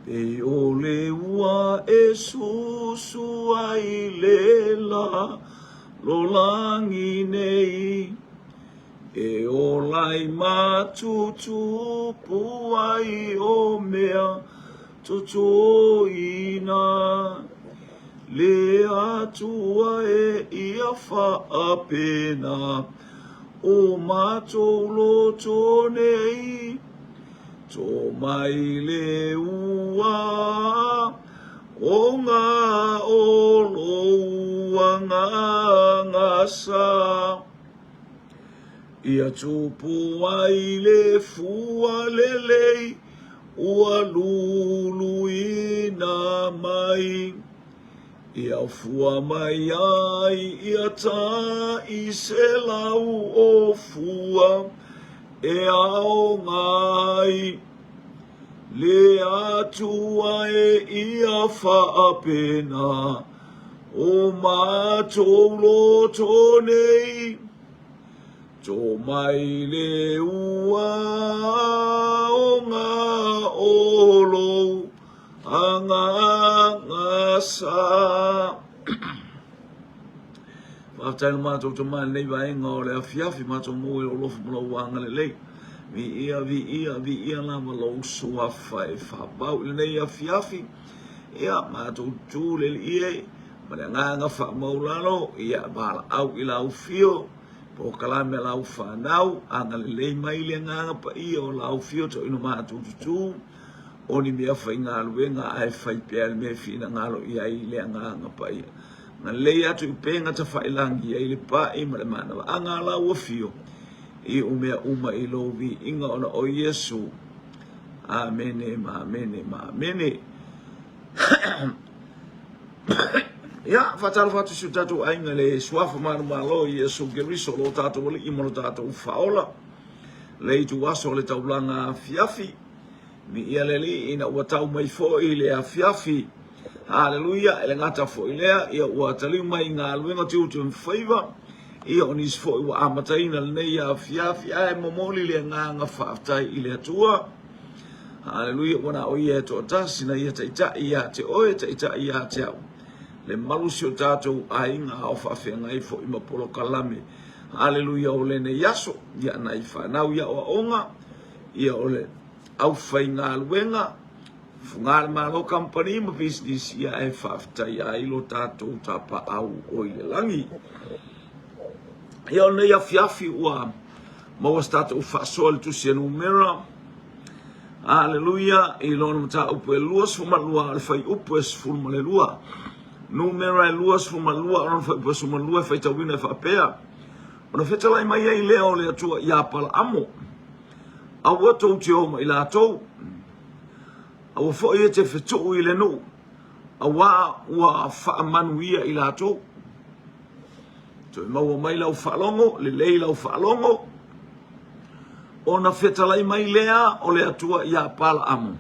E o le ua e susu ai le la lo langi nei. E o lai matutu puai o mea tutu ina. Le atua e ia whaapena o mātou loto nei. Tō mai le ua o ngā olo ua ngā ngasa. Ia tupu ai le fua lelei ua lulu ina mai. Ia fua mai ai ia tā i se lau o fua e ao ngai. Le atua e ia whaapena o mātou loto nei. Tō mai le ua o ngā olo a ngā ngasa. Whaftaina mātou tō mai nei waenga o le awhiawhi mātou moe o lofu mula wanga le lei. Vi ia la malo sua whai whabau le nei awhiawhi. Ia mātou tūle le ie, ma le nganga wha maulano, ia bala au i lau fio. Po kalame lau whanau, anga le lei mai le nganga pa ia o lau fio to ino mātou tutu. O ni mea whai ngā luenga ai whai pia le mea whina ngalo ia i le nganga pa ia. Ngā lei atu i penga ta whai langi ia i le pa i ma le manawa. Anga lau o fio, i umea uma i lovi inga ona o Yesu. Amene, ma amene, ma amene. Ya, fatalo fatu si tatu ainga le suafa manu malo Yesu geriso lo tatu wale imono tatu ufaola. Le itu waso le taulanga fiafi. Mi ia leli ina watau mai fo i le fiafi. Haleluya, ele ngata fo i lea, ia wataliu mai ngā luenga tiu tu mwhaiva. Ia onis fo i wa amataina le nei a fiafi, ai momoli le nganga whaftai i le atua. Haleluya, wana o ia to tasi na ia taita ia te oe taita ia te au. Le malusi o tātou a inga au whawhenga i fo i mapolo kalame. Haleluya o le ne yaso, ia na i whanau ia o onga, ia o le au whai ngā luenga, whungare malo company ma business ia e whaftai a ilo tātou tapa au o i le langi. Ia o ne ia fiafi ua mawas tātou whasoa le tusi anu mera. Haleluya, i lona mata upu e luas fumalua, le whai upu e sfulma le lua. Numera e luas fumalua, aron whai upu e sumalua e whai tawina e whapea. Ona whetalai mai e leo le atua ia pala amo. Awa tau te oma i la tau. Awa fo e te whetou i le no. Awa ua whaamanu ia i la tau. Toi maua mai lau whaalongo, le lei lau whaalongo. Ona whetalai mai lea o le atua ia pala amo.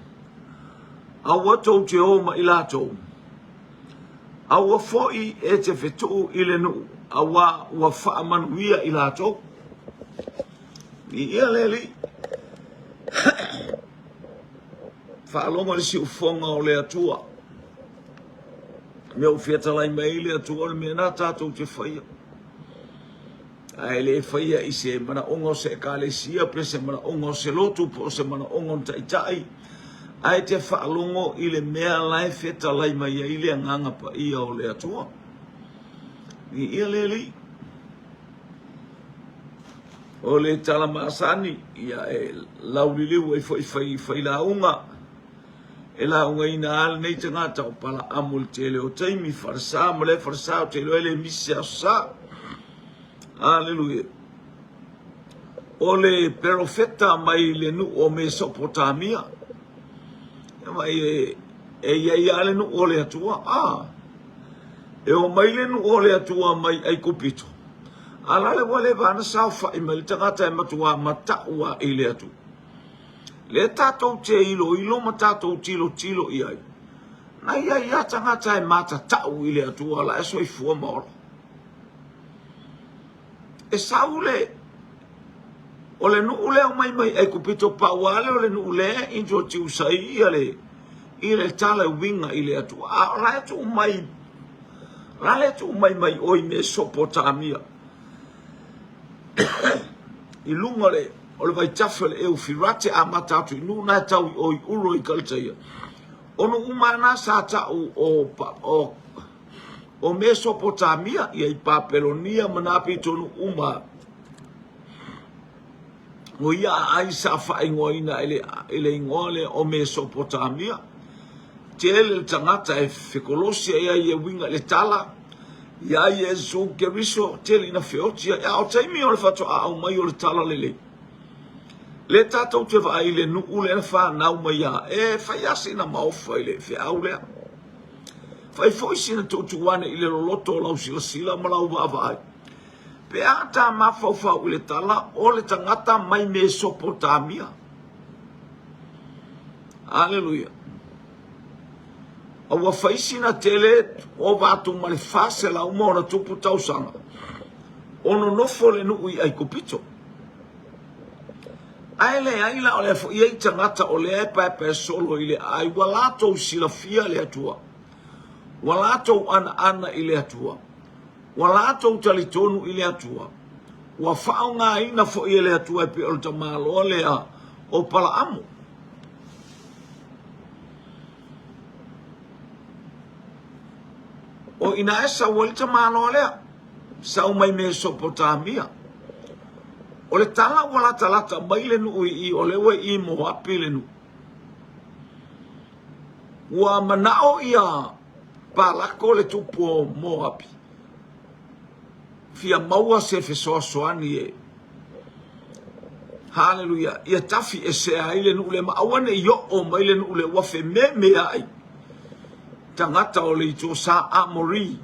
Awa tau te oma i la tau. Awa foi e te whetou i le no. Awa ua whaamanu ia i la tau. Ni ia leli. Whaalonga le si ufonga o le atua. Mea u whetalai mai le atua le mea nā tātou te whaia. Ai le whaia i se mana ongo se kālesia, pe se mana ongo se lotu, po se mana ongo taitai. Ai te whaalongo i le mea lai whetalai mai i le nganga pa ia o le atua. Ni ia le li. O le tala maasani, ia e lauliliu e whai launga. E launga ina ala nei te ngata o pala amul te leo taimi, farsa, mole farsa, o te leo ele misi a sa. Hallelujah. O le profeta mai le nu o Mesopotamia. Mai e ia le nu o le atua. E o mai le nu o le atua mai ai kupito. Ala le wale vana saufa i mali tangata e matua mataua i le atu. Le tatou te ilo matatou tilo i ai. Na ia tangata e mata tau i le atua la e soi fua maora. E saule o le nuu leo mai ai kupito pauale o le nuu le into tiu sai i le tala winga i le atua. A la tu mai, la le tu mai mai oi Mesopotamia. I lunga le, o le vai tafele e ufirate a matatu, i nuna tau i oi uro i kaltaia. Ono umana sa tau o Mesopotamia, ia i Papelonia manapi tonu uma. O ia ai sa whaingoina ele ingole o Mesopotamia. Te ele tangata e whikolosia ia i winga le tala. Ia i e so keriso te le ina whiotia. Ia o taimi o le whato a au mai o le tala lele. Le tātou te vai le nuu le na whanau mai ia. E whaiasi na mauwha i le whiau lea. Whai foisina tōtuane i le roloto lau sila malau wawai. Pe ata mawhauwhau i le tala o le tangata mai Mesopotamia. Aleluia. Awa whaisina tele o watu ma le whase la umona tupu tausanga. Ono nofo le nuu i ai kupito. Aile aila o le fo iei tangata o le pepe solo i le ai walato sila fia le atua. Walato ana i le atua. Walato talitonu i le atua. Wa whao ngā ina fo i le atua e pe o ta malo lea o pala amu. O ina esa wali ta malo lea. Sau mai Mesopotamia. O le tala wala talata mai le nuu i o lewe i Moapi le nuu. Wa manao ia palako le tupu o Moapi. Fia maua se fesoa soani e. Hallelujah. Ia tafi e se ai le nuu le maawane yo o mai le nuu le wafe me ai. Tangata o le ito sa Amori.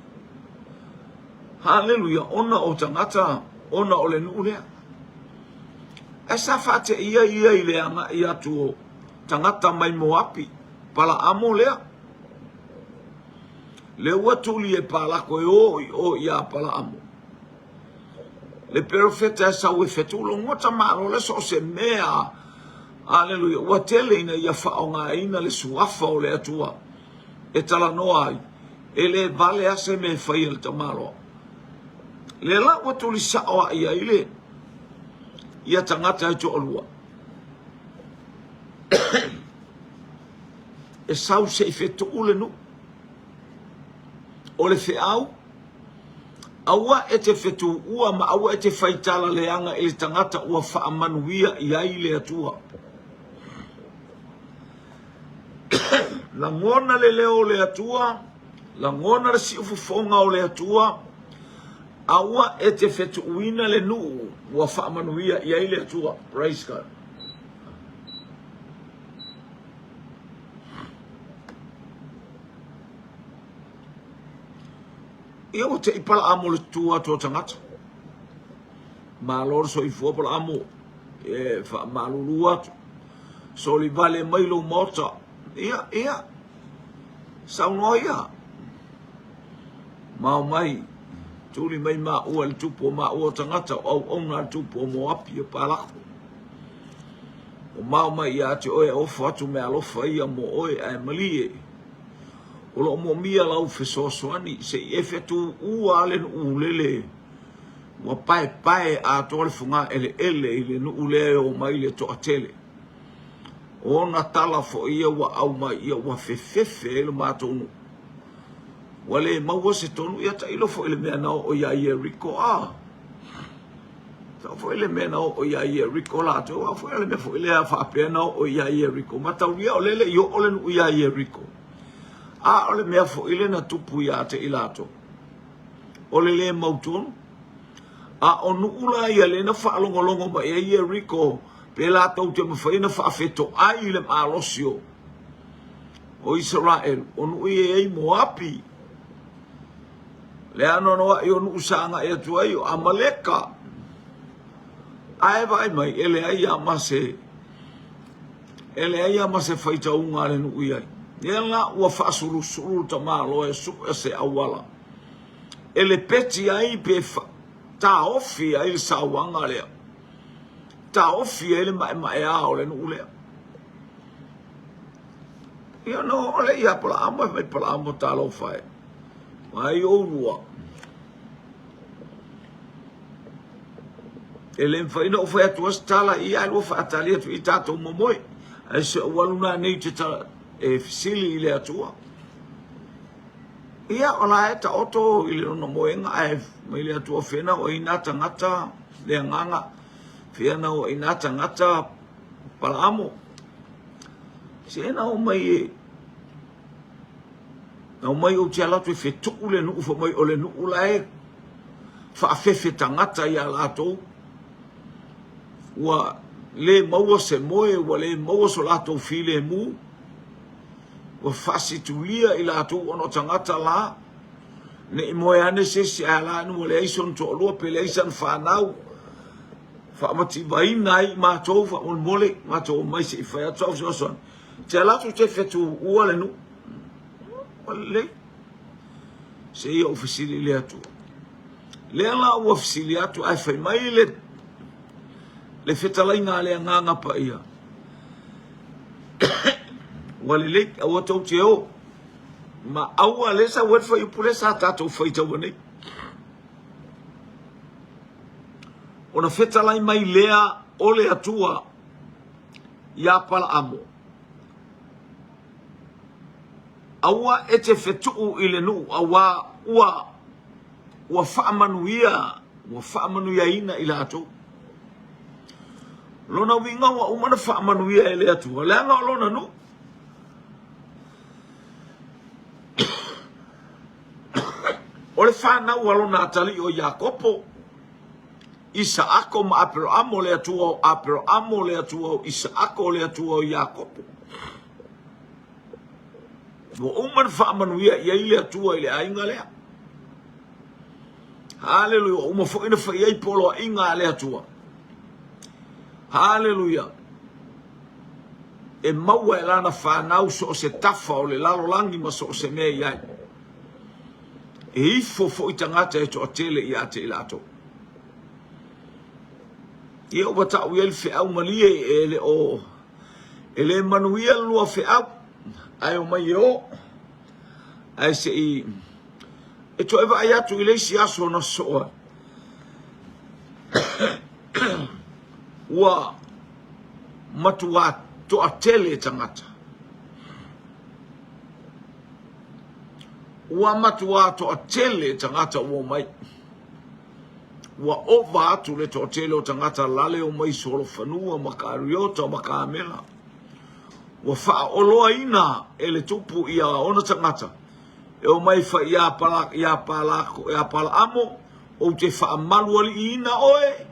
Hallelujah. Ona o tangata, ona o le nuu lea. Esa fate ia i le anga ia tuo tangata mai Moapi pala amo lea. Le watuli e pala koe o ia pala amo. Le perfeta esa ue fetulo ngota maro le so se mea. Aleluia. Watele ina ia whaonga ina le suafa o le atua. E tala noa ai. E le vale ase me whaia ta maro. Le la watuli saoa ia ile. Ia tangata e to olua. E sau se fetu ule nu. O le feau. Aua e te fetu ua ma aua e te faitala leanga e le tangata ua whaamanuia i ai le atua. La ngona le leo le atua. La ngona le si ufufonga o le atua. Aua e te fetu uina le nuu ua whaamanuia i ai le atua. Praise God. Ia o te ipala amo le tua tō tangata. Ma lor so i fuapala amo e wha malulu atu. So li vale mailo mota. Ia. Saunoa ia. Mau mai. Tuli mai ma ua le tupu o ma ua tangata au ona le tupu o Moapi e palako. O mau mai ia te oe ofa atu me alofa ia mo oe e malie. O lo mo mia lau fesoasoani se i efetu ua ale nu ulele. Ua pae a tole funga ele i le nu ule o mai le to atele. O na tala fo ia ua au mai ia ua fefefe ele matonu. Wale maua se tonu ia ta ilo fo ele mea nao o ia Yeriko a. Ta fo ele mea nao o ia Yeriko la te o fo ele mea fo ele a whaapea nao o ia Yeriko. Ma tau ia o lele i o ole nu ia Yeriko. A ole mea fo ele na tupu ia te ilato. Ole le mautonu. A o nu ula ia le na whaalongolongo ma ia Yeriko. Pe la tau te mawhai na whaafeto ai le maalosio. O Israel. O nu ia ei Moapi. Le ano noa i onu usanga e atua i o Amaleka. Ae vai mai, ele ai amase. Ele ai amase whaita unga le nu iai. Nela ua whaasuru ta malo e su e se awala. Ele peti ai pe ta ofi ai le sawanga lea. Ta ofi ai le mai ao le nu lea. Ia no ole ia pala amo mai pala amo talo fai. Mai o lua. Ele fai no fai atu stala ia lo fa atalia tu itato momoi. Ai se waluna nei te ta e fisili ile atua. Ia ola e ta oto ile no moenga ai mai le atua fena o ina tangata le nganga. Fena o ina tangata pala amo. Sena o mai na mai o tia tu fe tu le no fo mai o le no ulae fa fe tangata ia lato wa le maua se moe wa le maua so lato file mu wa fasi tulia ila tu ono tangata la ne moe ane se ala no le ison to lo pele isan fa nau fa mati vai nai ma to fa on mole ma to mai se fa to so tia lato te fe tu ua le no le se ia ofisili le atu le ala o ofisili atu ai fai mai le fetalai ngā le nganga pa ia wale le awa tau te o ma aua le sa wet fai upule sa tatou fai tau nei ona fetalai mai lea o le atua ia pala amo awa e te fetuu ile nu awa ua whaamanuia ina ila atu lona winga wa umana whaamanuia ele atu leanga lona nu ole whanau alona atali o Iakopo Isaako ma apero amo le atu o Isaako le atu o Iakopo Wo uman whaamanuia ia ile atua ile ainga lea. Hallelujah. Uma whaina whaiei polo inga le atua. Hallelujah. E maua e lana whanau so o se tafa o le lalo langi ma so o se mea iai. E ifo fo i tangata e to o tele i ate i lato. I o bata u el whiau malie ele o ele manuia lua whiau. Ai o mai o ai se i e to eva ai atu ile si aso na soa wa matua to atele tangata wa matua to atele tangata o mai wa ova atu le to atele o tangata lale o mai solo fanua makariota makamela wa fa oloa ina ele tupu ia ona tangata e o mai fa ia pala amo o te fa malu ali ina oe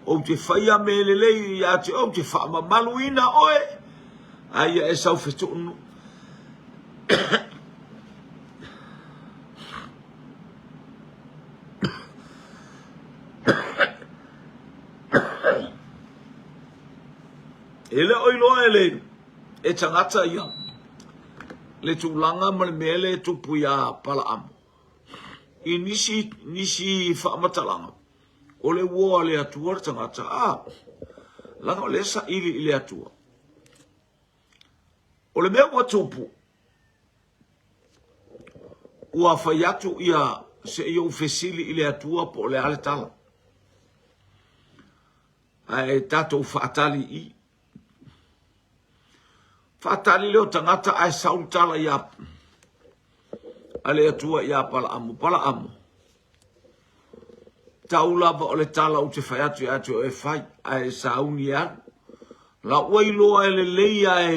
o te fa ia melele ia te o te fa malu ina oe ai e sau fetu no ele oiloa ele e tangata ia le tūlanga ma le mele tupu ia pala amo i nisi whaamatalanga o le woa le atua le tangata langa o le sa ili le atua o le mea ua tupu ua whai atu ia se i o fesili i le atua po le ale tala ai tatou whaatali i Fatali leo tangata ai sautala ia ale atua ia pala amo taula ba ole tala o te fai atu e fai ai sauni ia la wailo ele leia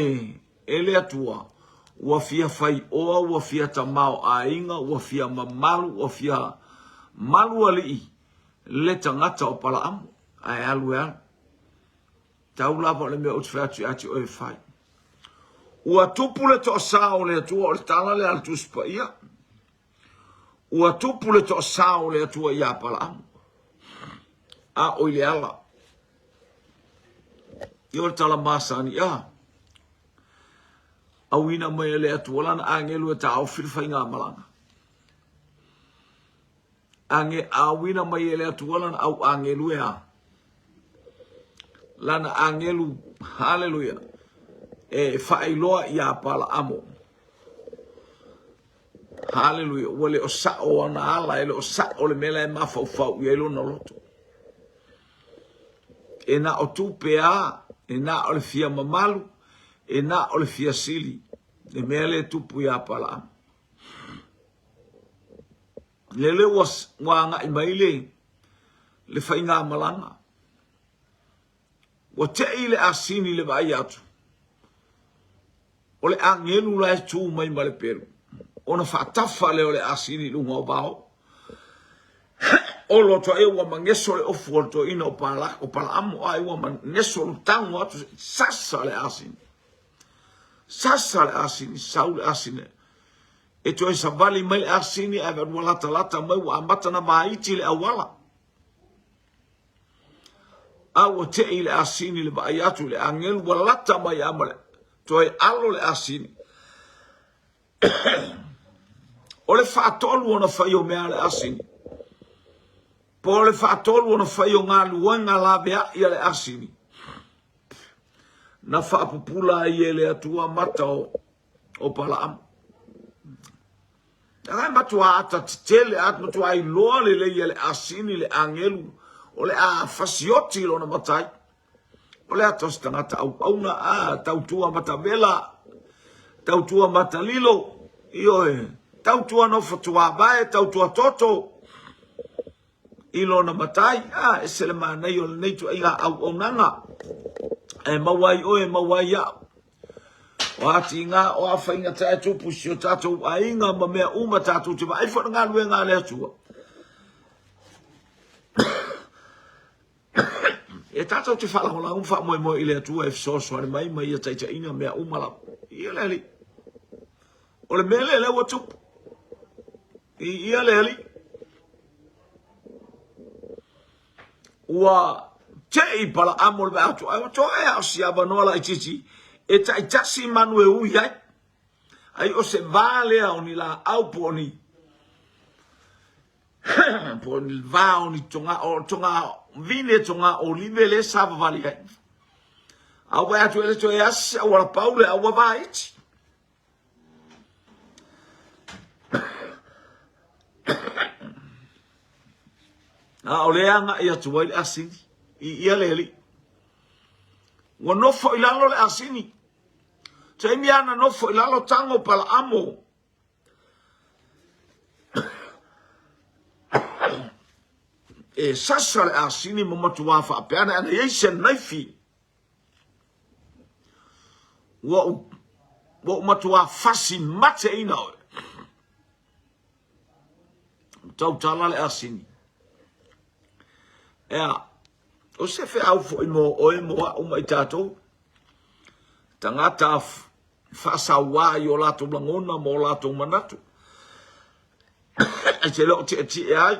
ele atua ua fia fai oa ua fia tamao a inga ua fia mamalu ua fia malu ali le tangata o pala amo ai alu ia taula ba ole me o te fai atu e fai ua tupu le to sao le atua o le tala le altus pa ia. Ua tupu le to sao le atua ia pala amo. A o ile ala. Ia o le tala masani ia. Awina mai le atua lana angelu e ta au filfa inga malanga. Awina mai le atua lana au angelu e a. Lana angelu, hallelujah. E whaailoa ia pala amo. Hallelujah. Wale o sa o ana ala ele o sa o le mela e mafau i elo na loto. E na o tupea, e na o le fia mamalu, e na o le fia sili. E mea le tupu ia pala. Lele wanga i maile, le whainga malanga. Wa te ile asini le vai atu. O le angelu la e tū mai ma le peru. Ona whaatafa leo le asini lunga o bao. O loto e wa mangeso le ofu o to ina o pala amo ai wa mangeso le tango atu sasa le asini. Sasa le asini, sau le asini. E to e savali mai le asini e wa lata mai wa ambata na maiti le awala. Awa te i le asini le vai atu le angelu wa lata mai amale. To e alo le asini. O le whaatolu ona whai o mea le asini. Po le whaatolu ona whai o ngā luanga la bea i le asini. Na whaapupula i ele atua mata o pala amu. Ngai matua ata titele at matua i loa le i le asini le angelu. O le a fasioti lo na matai. O le atos tangata au auna a tautua mata vela. Tautua mata lilo. Ioe. Tautua no fatua bae, tautua toto. Ilo na matai, e sele nei o nei tu inga au nanga. E mawai oe mawai au. O ati inga o awha inga tātou pusi o tātou a inga ma mea uma tātou te wa. Ai whana ngā lue ngā lea tua. E tātou te whalahola umwha moe moe i lea tua e fsosware mai mai a taita ina mea uma lau. Ia leli. O le mele lewa tupu. Ia leli. Ua te i pala amo le atu. Ai to e au si avanola i titi. E tai tasi manu e ui ai. Ai o se vale au ni la au poni. Poni va au ni tonga vine tonga o livele sava vali ai. Au e atu ele to e asi au la paule au wa iti. O leanga ia tuai le asini. Ia leli. Wa nofo ilalo le asini. Te miana nofo ilalo tango pala amo. E sasa le asini mamatu wafa apeana ana yeise naifi. Wa matua fasi mate ina oe. Tau tala le asini. Ea, o se fe au fo imo oe moa uma i tātou. Tangata whasa wā i o lato blangona mo lato manatu. E te leo te e ai,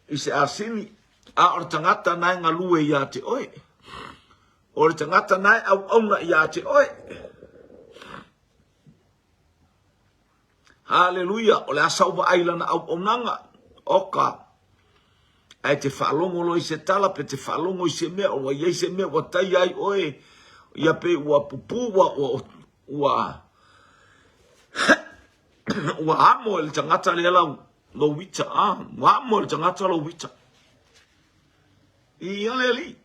i se asini, a ora tangata nai ngā lue i a te oe. Ora tangata nai au auna i a te oe. Hallelujah, o le asau wa ailana au aunanga, oka. Ai te whaalongo lo i se tala, pe te whaalongo i se mea, o i se mea, wa tai ai oe, ia pe ua pupu, ua amo ele tangata le lau, lo wita, ua amo ele tangata lo wita. I ale li.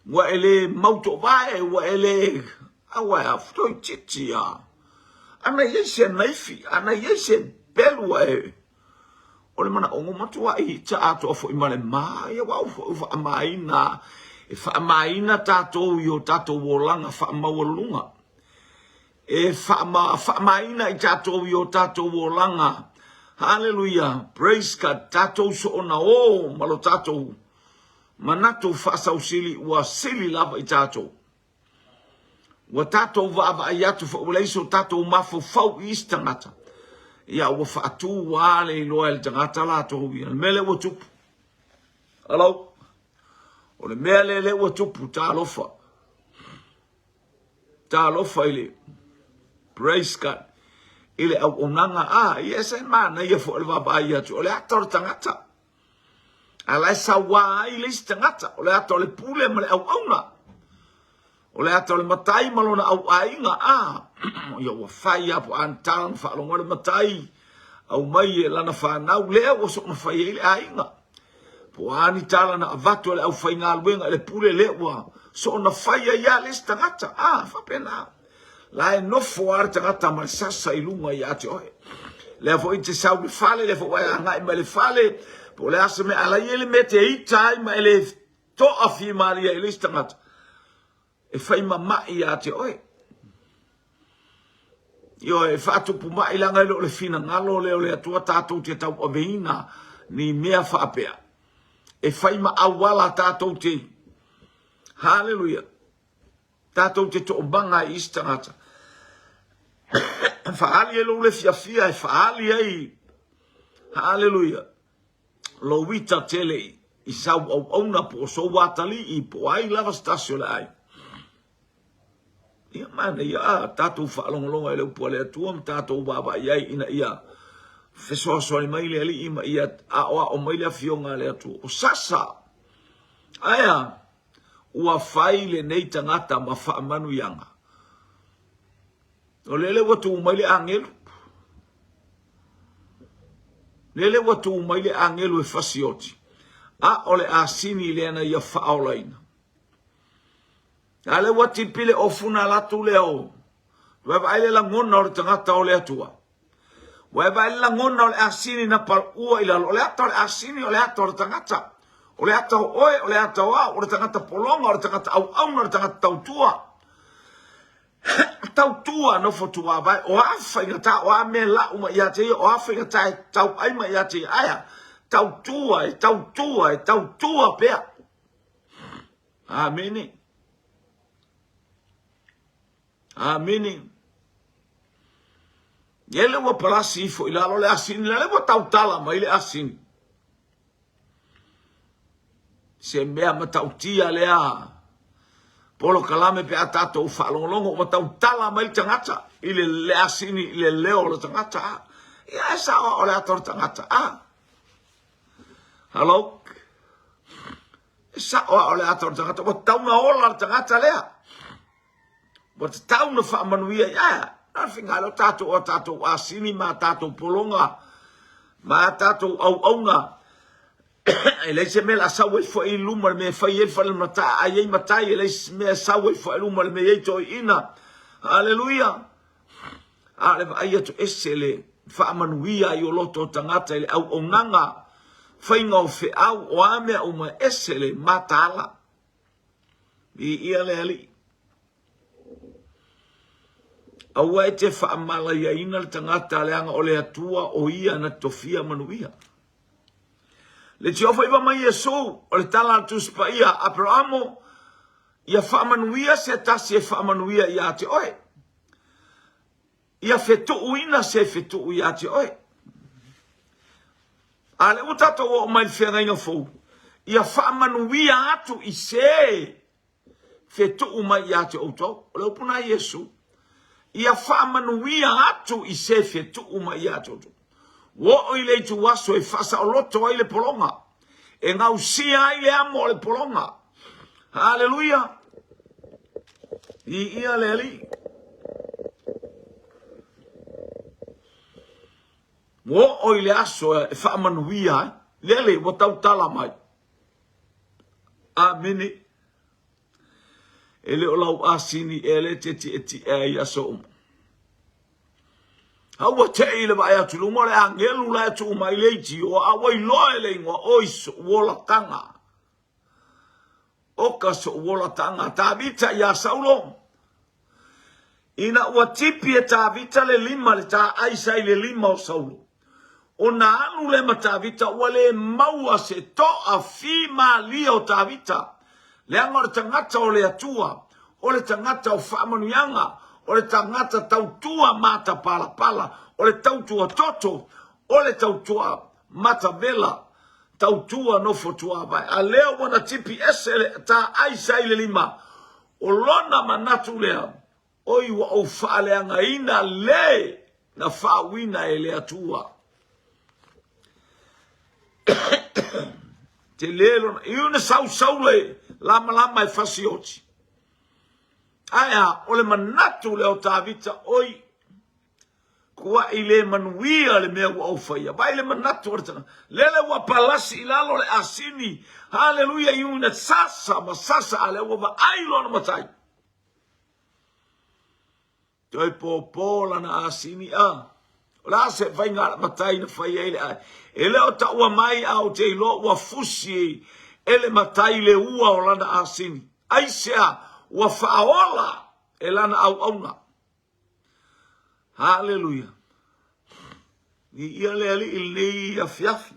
Wa ele mauto vae, wa ele, awa e aftoi titi a. Ana yese naifi, ana yese belua e. O le mana ongo matua i ta ato fo i male mai wa fo amaina e fa amaina tato yo tato wolanga fa mawalunga e fa amaina i tato yo tato wolanga. Hallelujah, praise God. Tato so ona o malo tato manato fa sa usili wa sili lava i tato wa tato va ayatu fo leiso tato mafo fau istangata. Ia ua whaatu wale i loa el tangata la tohu. Mele ua tupu. Hello? O le mea le ua tupu tā lofa. Tā lofa ile. Praise God. Ile au onanga ia sen mana ia fo le wapa ia tu. O le ato le tangata. A lai sa wā i le isi tangata. O le ato le pule ma le au auna. O le ato le matai malona au ainga ia ua fai apo antalan whaalonga le matai, au mai e lana whanau lea ua sok na whai e le ainga. Po ani tala na avatu le au whai ngā luenga le pule le ua, so na whai a ia le stangata, whapena. La e nofo ar tangata ma le sasa I lunga I ate oe. Le fo I te sau le fale, le fo wai angai ma le fale, po le asa me ala I le me te itai ma le to a fi maria I le stangata. E whai ma mai ate oe. Io e fatu pu mai langa lo le fina ngalo leo le atua tātou te tau aveina ni mea whaapea. E whai ma awala tātou te. Hallelujah. Tātou te to banga I istangata. Whaali e lo le fiafia e whaali ai. Hallelujah. Lo wita tele I sau au auna po so watali I po ai lava stasio le ai. Ia mana ia tātou whaalongalonga e leu pua le atua, tātou baba iai ina ia whesoasoani mai le ali ima ia aoa o mai le fionga le atua. O sasa, aia, ua whai le nei tangata ma whaamanu ianga. O lele watu mai le angelu. Lele watu mai le angelu e whasioti. A ole a sini le ana ia whaolaina. Ale wati pile o funa latu leo. Weba aile la ngona o le tangata o le atua. Weba aile la ngona o le asini na pal ua ila. O le ata o le asini o le ata o le tangata. O le ata o oe, o le ata o a, o le tangata polonga, o le tangata au au, o le tangata tautua. Tautua no fotua vai. O afa ingata o a me la uma iate o afa ingata e tau aima iate aya. Tautua e tautua e tautua pea. Amini. Amini. Yele wa palasi fo ilalo le asini le wa tautala mai le asini. Se mea matautia le a. Polo kalame pe atato ufalongongo wa tautala mai tangata. Ile le asini ile leo le tangata. Ya esa o le ator tangata. Hello. Esa o le ator tangata. Wa tauna ola tangata lea. Wat tau na whaamanuia ia. Nā whingalo tātou o tātou asini ma tātou polonga. Ma tātou au aunga. E leise me la sau e fo I luma me fai e whale mata. A iei matai e leise me sau e fo I luma me iei toi ina. Hallelujah. Ale va ai atu esele. Whaamanuia I o loto tangata ele au onanga. Whainga o whi au o amea o ma esele matala. I ia le ali. Awa e te whaamala ia ina le tangata leanga o le atua o ia na tofia manuia. Le tiofa iwa mai Yesu o le tala atu spa ia Abrahamo ia whaamanuia se tasi e whaamanuia ia te oe. Ia whetu uina se whetu ia te oe. Ale utato o mai whenga inga fau. Ia whaamanuia atu I se whetu umai ia te outou. O le upuna Yesu. Ia whaamanuia atu I se whetu uma I atu. Wo oi le tu waso e whasa o loto ai le polonga. E ngau sia ai le amo le polonga. Hallelujah. I ia le ali. Wo oi le aso e whaamanuia. Lele wo tau tala mai. Amini. Ele o lau asini ele teti eti e aso umu. Hawa te ile ba ya tulu mo le angelu la tu mai leiti o awai loe le ngwa oiso wola tanga. Oka so wola tanga tabita ya saulo. Ina ua tipi e tabita le lima le ta aisa le lima o saulo. O na anu le matavita ua le maua se to a fima lia o tabita. Le anga o le tangata o le atua, o le tangata o whaamanuianga, o le tangata tautua mata pala pala, o le tautua toto, o le tautua mata vela, tautua no fotua vai. A leo wana tipi esele ta aisa ile lima, o lona manatu lea, o iwa o whaaleanga ina le na whaawina e le atua. Te lelo, iuna sau le, lama lama e fasioti. Aya, ole manatu leo tavita oi. Kua ile manuia le mea wa aufaya. Ba ile manatu wartana. Lele wa palasi ilalo le asini. Haleluya yuna sasa masasa ale wa ba ailo na matai. Toi popola na asini a. Ola se vai ngala matai na faya ile a. Ele o ta ua mai au te ilo wa fusi. Ele matai le ua o lana asini. Aisea wa faola elana au auna. Haleluya. Ni ia le ali ilei a fiafi.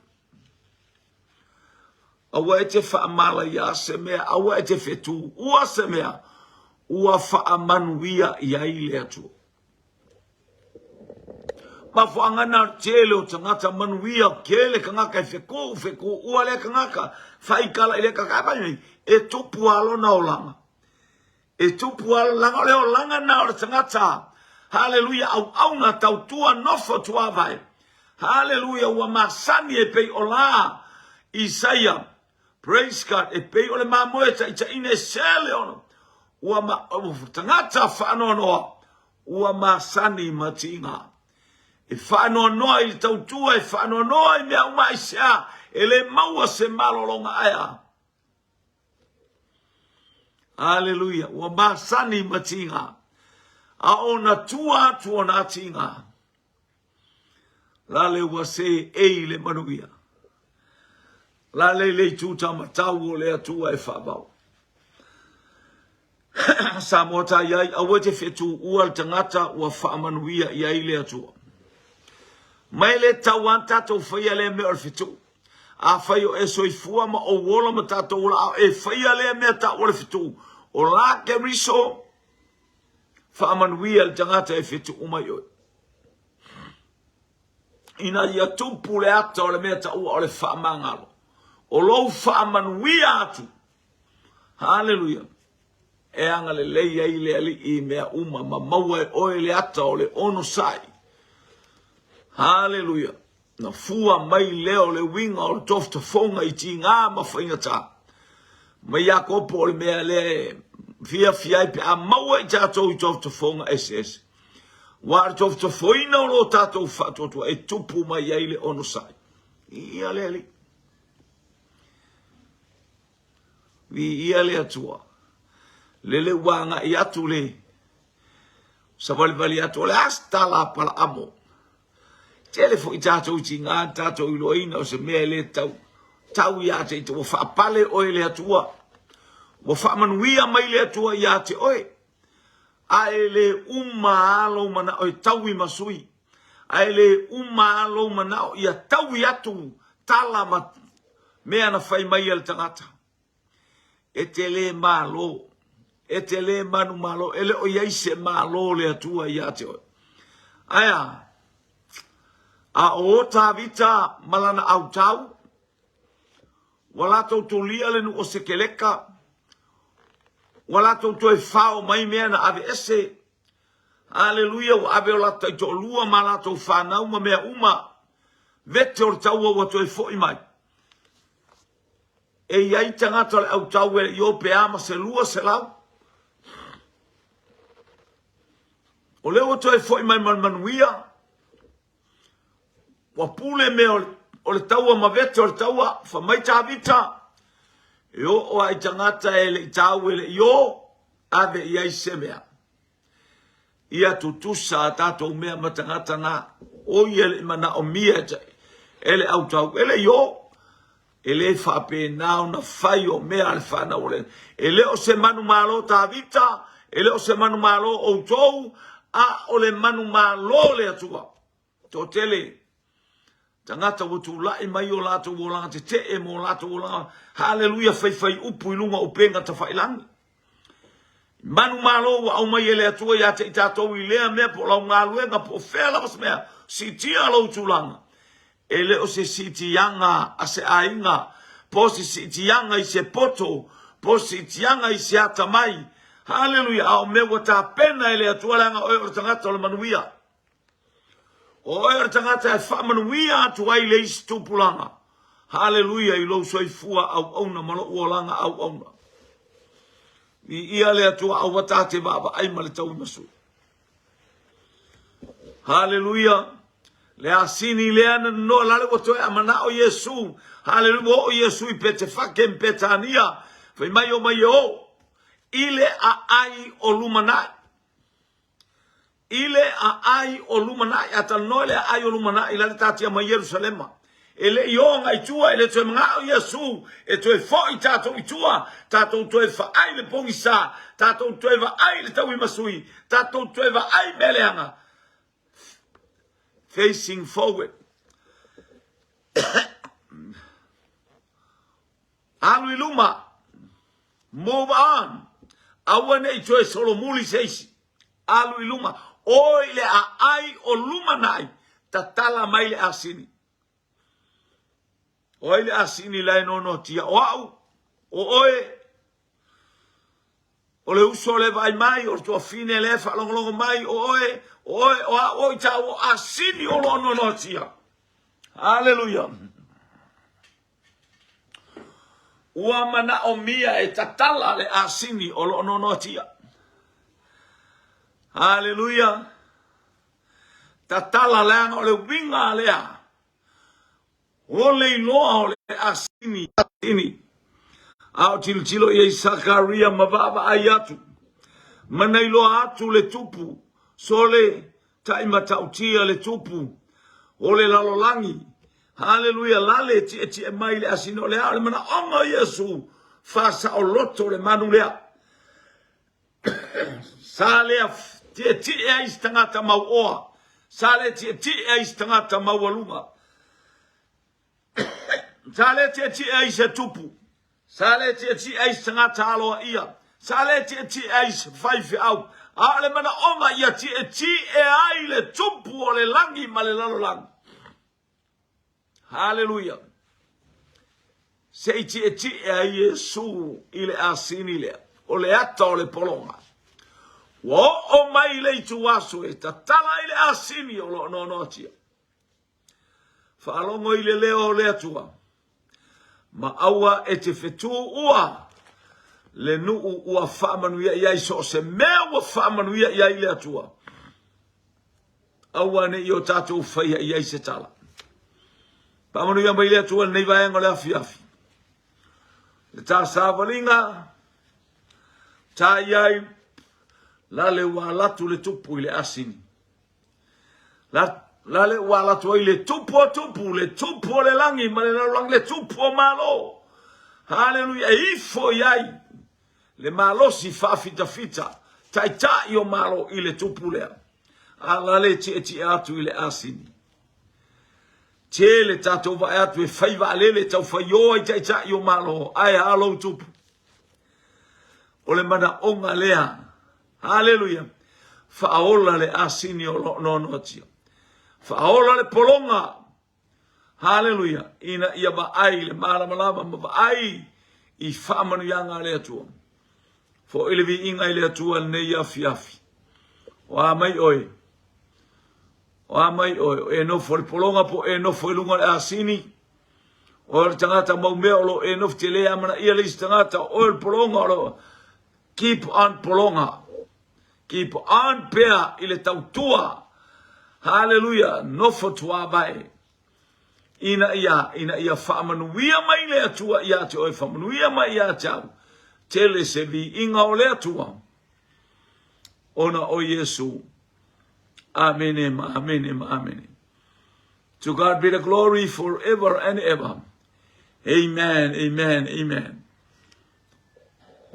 Awa e te whaamala ia se mea, awa e te whetu ua se mea, ua whaamanuia ia i le atu. Ma whaangana tele o tangata manuia kele kangaka e wheku, ua le kangaka, whaikala i le kakapani, e tupu alo na o langa. E tupu alo langa leo langa na o tangata. Haleluya, au na tautua nofo tua vai. Haleluya, ua masani e pei ola Isaiah. Praise God, e pei ole mamoe ta ine sele ono. Ua tangata whaanonoa, ua masani matinga. E whaanonoa i tautua, e whaanonoa i mea umai sea, e le maua se malolonga aya. Haleluya, ua masani matinga. A ona tua atu ona tinga. Lale ua se le manuia. Lale le tuta matau o le atua e whabau. Samoa iai awa te whetu ua tangata ua whaamanuia iai le atua. Mai le tauan tatou whaia le mea o whetu. A whai o e soifua ma o wola ma tatou ula e whaia le mea ta o le whetu. O la ke riso whaamanuia le tangata e whetu umai oi. Ina ia tupu le ata o le mea ta ua o le whaamangalo. O lou whaamanuia atu. Hallelujah. E anga le leia i le ali i mea uma ma maua e oe le ata o le ono sai. Hallelujah. Na fua mai leo le winga o le tofta fonga i ti ngā ma whainga tā. Mai a kopo o le mea le fia i pe a maua i tātou i tofta fonga SS. Wa le tofta foina o lo tātou whatotua e tupu mai ai le ono sai. Ia le ali. Ia le atua. Lele wanga i atu le. Sa vali atu le asta la pala amo. Telefo i tātou ti ngā tātou i loina o se mea le tau. Tau i ate i te whaapale oe le atua. Wa whaamanuia mai le atua i ate oe. Ae le alo mana o i tau i masui. Ae le alo mana o i a tau i atu. Tala ma mea na whai mai al tangata. E te le malo. E te le manu malo. E le o iai se malo le atua i ate oe. Aia. A o ta vita malana au tau. Walato to lia le nu o se keleka. Walato to e fao mai mea na ave ese. Aleluia o ave o lata i to lua malato whanau ma mea uma. Vete o tau o to e foi mai. E iai tangata le au tau e i pe ama se lua se lau. O leo to e foi mai manuia. Wa pule me o le taua ma vete o le taua fa mai ta vita. E o ai tangata e le tau e le yo ave iai semea. Ia tutusa tatou mea matangata na o ele mana o mia ele au tau ele yo ele fa pe nao na fai o mea al fana ole ele o se manu malo ta vita ele o se manu malo o tou a o le manu malo le atua to tele tangata wutu lai mai o lato o langa te e mo lato o langa haleluia fai upu i lunga o penga ta whailangi. Manu malo au mai ele atua ia te tatou i lea mea po lau ngā luenga po whela pas mea si tia lau tūlanga. Ele o se si tianga a se ainga po si tianga i se poto po si tianga i se ata mai. Haleluia au mewa ta pena ele atua langa o tangata o le manuia. O e tangata e whamanuia atu ai le isi tupulanga. Haleluia i lau soifua au auna malo uolanga au auna. I ia le atua au wata te vava ai ma le tau masu. Hallelujah. Le asini le ana no lale o toe amana o Yesu. Hallelujah. O Yesu I pete whake mpetania. Whai mai o mai o. Ile a ai o lumanai. Ile a ai o lumanai. Ata no le a ai o lumanai. Lale tatia ma Yerusalema. Ele ionga itua ele toe mga o Yesu e toe foi tato itua tato toe fa ai le pongisa tato toe va ai le tau masui tato toe va ai meleanga facing forward. Alu iluma move on awane I toe solo muli seisi alu iluma o ile a ai o lumanai tatala mai le asini. Oile asini lai no tia o au o oe o le uso le vai mai o tua fine le fa longo mai o oe o ita o asini o no tia. Hallelujah. Ua mana o mia e tatala le asini o no tia. Hallelujah. Tatala le o le winga lea. Ole loa ole asini. Au tilo ye Sakaria mababa ayatu. Manai loa atu le tupu. Sole taima tautia le tupu. Ole lalolangi. Hallelujah. Lale ti mai le asini ole ale mana onga Yesu. Fasa o loto le manu lea. Sale ti e istangata mau oa. Sale ti e istangata mau walunga. Sale ti ai se tupu. Sale ti ai sanga talo ia. Sale ti ai five au. Ale mana onga ia ti ai le tupu o le langi ma le lalo lang. Hallelujah. Se ti ai Yesu ile asini le. O le ata o le polonga. O mai le tu aso e tatala ile asini o no tia. Whaalongo ile leo le atua. Ma aua e te whetu ua. Le nuu ua whaamanuia iai so se mea ua whaamanuia iai le atua. Aua ne i o tātou whaia iai se tala. Whaamanuia mai le atua nei vaenga le afi afi. Le tā sāwalinga. Tā iai. La le ua latu le tupu i le asini. Lale wala toi le tupu le langi ma le lang le tupu malo. Hallelujah. Ifo yai le malo si fa fita taita yo malo i le tupu le. Ala le ti atu i le asini. Che le tato va atu e fai va le tau fai yo ai taita yo malo ai alo tupu. O le mana onga lea. Hallelujah. Faola le asini o no tia. Faola le polonga. Hallelujah. Ina ia ba ai le malama ba ai I whamanu yanga le atua. Fo ile vi inga le atua ne ia fiafi. O mai oi. E no fo le polonga po e no fo lunga le asini. O le tangata mau mea lo e no te le amana ia le tangata o le polonga lo. Keep on polonga. Keep on pea ile tautua. Hallelujah. No fo tua bai. Ina ia whaamanuia mai le atua ia te oi whaamanuia mai ia tau. Tele se vi inga o le atua. Ona o Yesu. Amen. Amen. To God be the glory forever and ever. Amen.